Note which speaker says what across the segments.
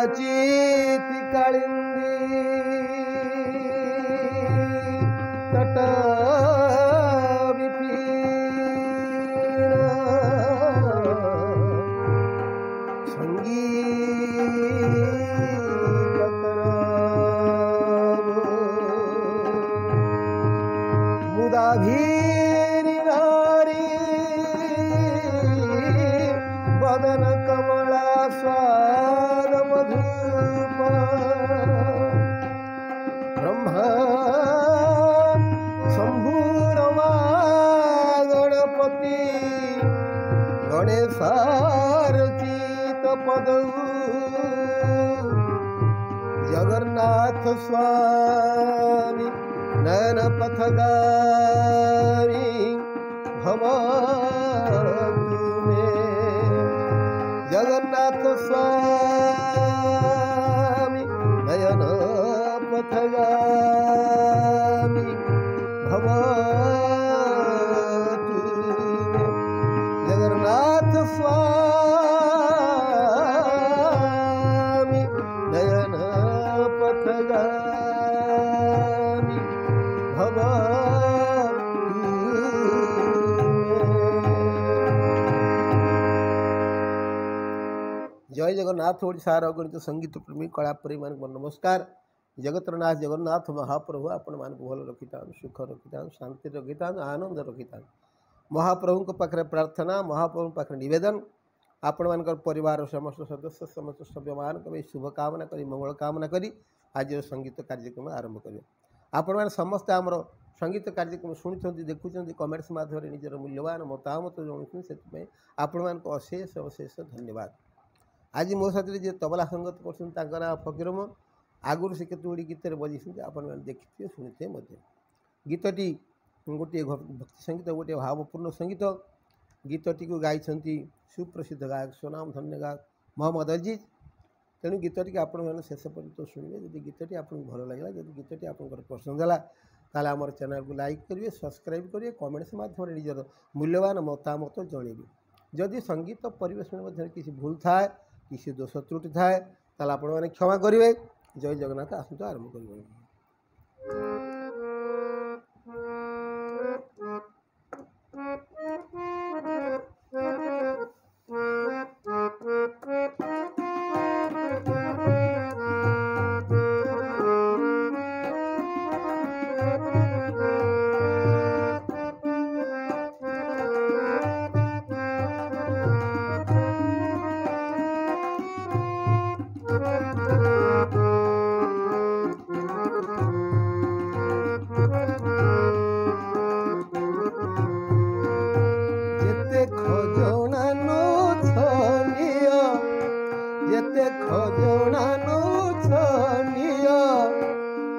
Speaker 1: चिति कालिंदी तट विपिन संगीत करावो मुदा भीरी नारी बदन कमला स्वाद मधुप ब्रह्मा शंभुरमा गणपति गणेशार्चित पदौ जगन्नाथ स्वामी नयन पथगामी भवतु मे जगन्नाथ स्वामी नयन पथगामी भवतु मे जगन्नाथ स्वामी नयन पथगामी जय जगन्नाथ ओडिशार अगणित संगीत प्रेमी कला प्रेमी मान नमस्कार। जगतरनाथ जगन्नाथ महाप्रभु आपण मान भल रखी था सुख रखी था शांति रखी था आनंद रखी था महाप्रभु पाखे प्रार्थना महाप्रभु पाखे निवेदन आपण मान परिवार समस्त सदस्य समस्त सभ्य मान शुभकामना करी मंगल कामना करी आज संगीत कार्यक्रम आरंभ करें। आपण मैंने समस्ते आमर संगीत कार्यक्रम शुणी देखुं कमेंट्स माध्यम निजर मूल्यवान मतामत जनाऊँ से आपण मान अशेष अशेष धन्यवाद। आज मो साथ जी तबला संगत कर फकीरम आगुरी से केतुड़ी गीत बजी आपण देखिए शुणी गीतटी गोटे भक्ति संगीत गोटे भावपूर्ण संगीत गीतटी को गाई सुप्रसिद्ध गायक स्वनाम धन्य गायक मोहम्मद अजीज। तेणु गीतटी आपण मैंने शेष पर्यटन शुणे जब गीतटी आपको भल लगे जब गीतटी आप पसंद है ताल आम चैनल को लाइक करेंगे सब्सक्राइब करेंगे कमेंट्स माध्यम निजर मूल्यवान मतामत जनइबे। जदि संगीत परिवेशन मध्य किसी भूल थाए किसी दोष त्रुटि थाए ताल आपण मैंने क्षमा करेंगे। जय जगन्नाथ आसतु आरंभ कर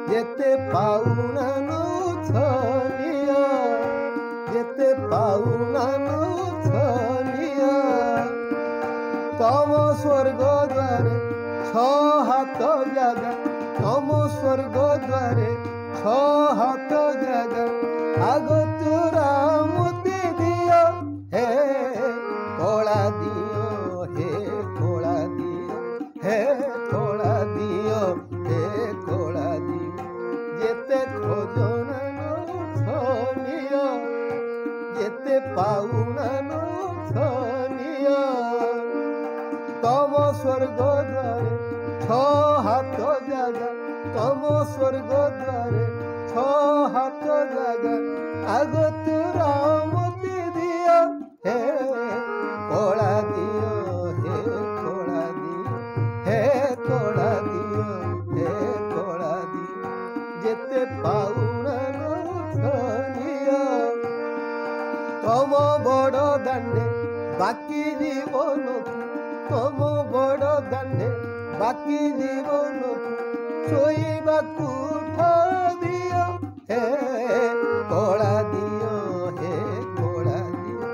Speaker 1: जेते पाउना नु छनिया जेते पाउना नु छनिया तम स्वर्ग द्वारे छ हाथ जागा तम स्वर्ग द्वारे छ हाथ जागा आग तुरा मुति दियो हे कोला दियो हे कोला दियो हे कोला दियो हे कोला दियो जेते खोजना नु छनिया जेते पाउना नु छनिया तम स्वर्ग द्वारे छ हाथ जागा तम स्वर्ग द्वारे छ हाथ जागा आग तुरा मुति दियो हे कोला दियो हे कोला दियो हे कोला दियो हे कोला दियो जेते पाउना नु छनिया तम बड़ दांडे बाकी जीवन तम बड़ दांडे बाकी जीवन शोइबाकू दियो हे कोला दियो हे कोला दियो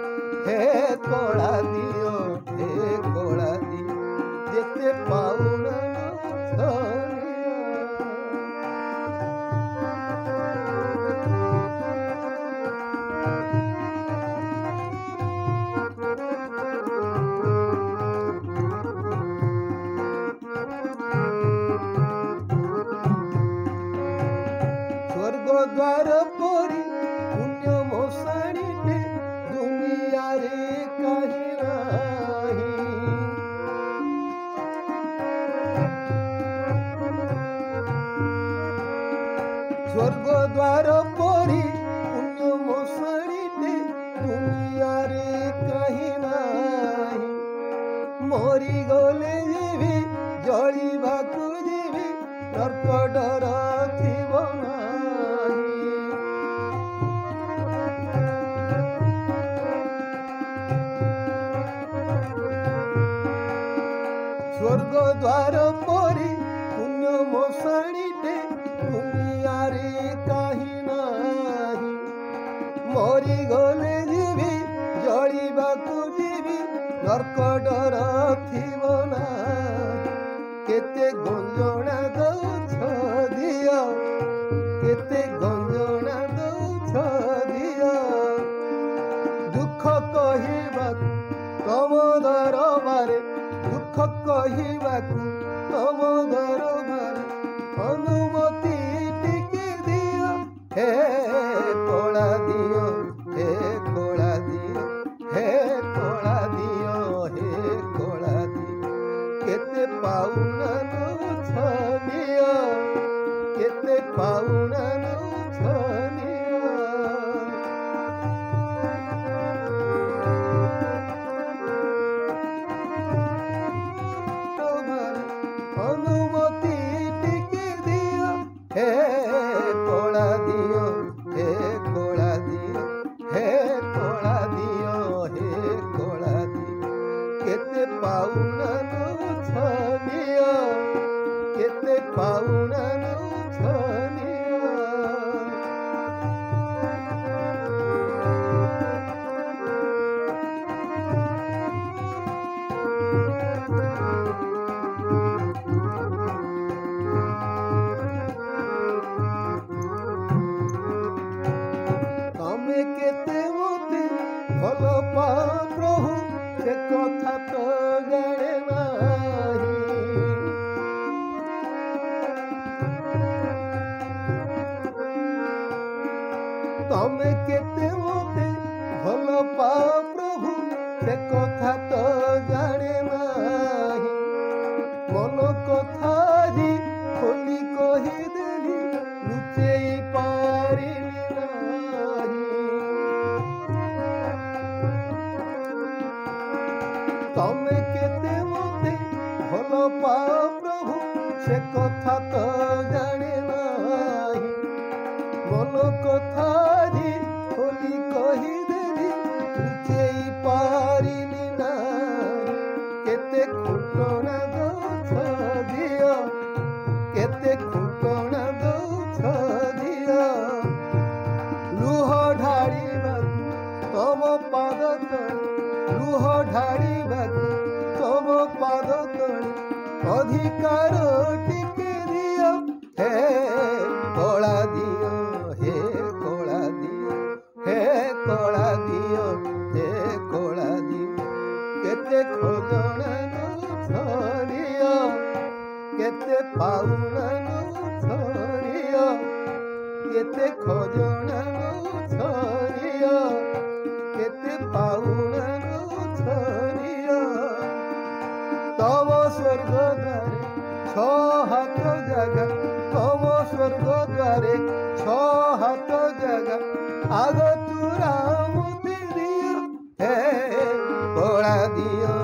Speaker 1: हे कोला दियो हे कोला दियो जेते पाउना छनिया द्वार परी पुण्य मशाणीटे दुनिया रे कहीं नाही। स्वर्ग द्वार परी पुण्य मशाणीटे दुनिया रे कहीं नाही। मरी गले जीवी जलिबाकू जीवी नर्क डर थिब नाही। स्वर्ग द्वार परी पुण्य मशाणीटे दुनिया रे कहीं नाही। मरी गले जीवी जलिबाकू जीवी नर्क डर थिब नाही। केते गंजना दौछ दिया केते गंजना दौछ दिया दुख कहिबाकू तम दरबारे दुख कहिबाकू तम दरबारे अनुमति टिके दियो हे कला दियो हे कला दियो हे कला दियो हे कला दियो। केते पाउना नौछ दियो केते पाउना नौछ दियो। अनुमति टिके दियो हे कला दियो हे कला दियो हे कला दियो हे कला दियो। केते पाउना नौछ दियो केते पाउना नौछ दियो। तमे केते मोते भल पाओ प्रभु से कथा तो जाने नाही। तमे केते मोते भल पाओ प्रभु से कथा तो जाने नाही। मन कथा जी खोली कही देली लुचेई पारिली नाही। तमे केते मोते भल पाओ प्रभु से कथा तो जाने नाही। मन कथा जी खोली कही देली लुचेई पारिली नाही। केते खुटना दौछ दियो केते खुटना दौछ दियो लुह ढाळिबाकू तम पाद तळे लुह ढाळिबाकू तम पाद तळे अधिकार टिके दियो हे कला दियो हे कला दियो हे कला दियो हे कला दियो। केते खोजना नौछ दियो केते पाउना नौछ दियो केते खोजना नौछ दियो केते पाउना नौछ दियो। तम स्वर्ग द्वारे छ हाथ जगा तम स्वर्ग द्वारे छ हाथ जगा आग तुरा मोते दियो हे कला दियो